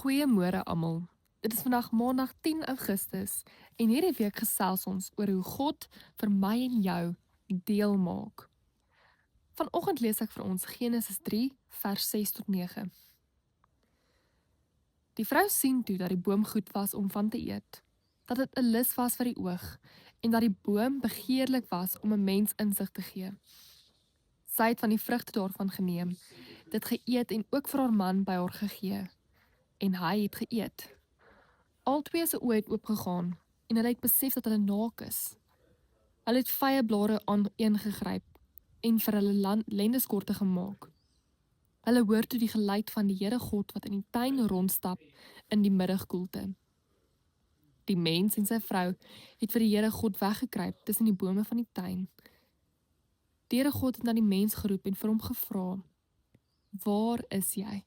Goeiemôre almal. Dit is vandag Maandag 10 Augustus en hierdie week gesels ons oor hoe God vir my en jou deel maak. Vanoggend lees ek vir ons Genesis 3 vers 6 tot 9. Die vrou sien toe dat die boom goed was om van te eet, dat dit 'n lus was vir die oog en dat die boom begeerlik was om 'n mens insig te gee. Sy het van die vrugte daarvan geneem, dit geëet en ook vir haar man by haar gegee, en hy het geëet. Albei se oë het oopgegaan en hulle het besef dat hulle naak is. Hulle het vye blare aangegryp en vir hulle lendeskorte gemaak. Hulle hoor toe die geluid van die Here God wat in die tuin rondstap in die middagkoelte. Die mens en sy vrou het vir die Here God weggekruip tussen die bome van die tuin. Die Here God het na die mens geroep en vir hom gevra: "Waar is jy?"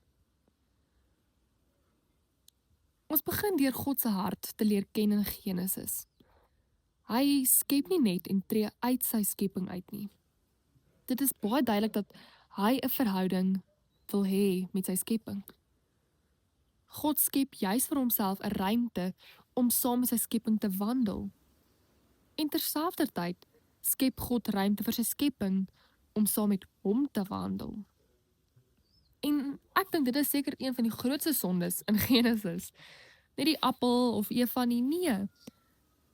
Ons begin deur God se hart te leer ken in Genesis. Hy skep nie net en tree uit sy skepping uit nie. Dit is baie duidelik dat hy 'n verhouding wil hê met sy skepping. God skep juis vir homself 'n ruimte om saam met sy skepping te wandel. En terselfdertyd skep God ruimte vir sy skepping om saam met hom te wandel. En ek dink dit is seker een van die grootste sondes in Genesis. Nie die appel of Eva nie, nee.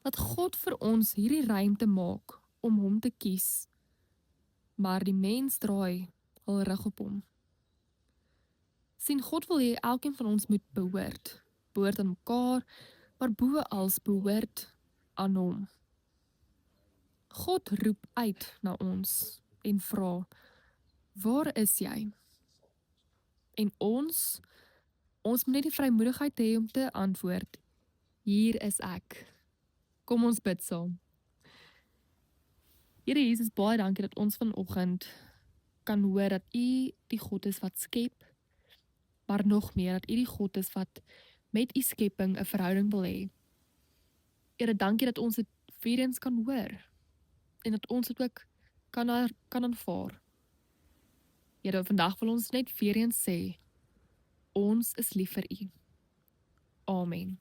Dat God vir ons hierdie ruimte maak om hom te kies. Maar die mens draai hul rug op hom. Sien, God wil hê elkeen van ons moet behoort. Behoort aan mekaar, maar bo-als behoort aan hom. God roep uit na ons en vra: "Waar is jy?" En ons moet net die vrymoedigheid hê om te antwoord: "Hier is ek." Kom ons bid saam. Here Jesus, baie dankie dat ons vanoggend kan hoor dat U die God is wat skep, maar nog meer dat U die God is wat met U skepping 'n verhouding wil hê. Here, dankie dat ons dit weer eens kan hoor en dat ons dit ook kan aanvaar. Here, vandag wil ons net weer eens sê, ons is lief vir U. Amen.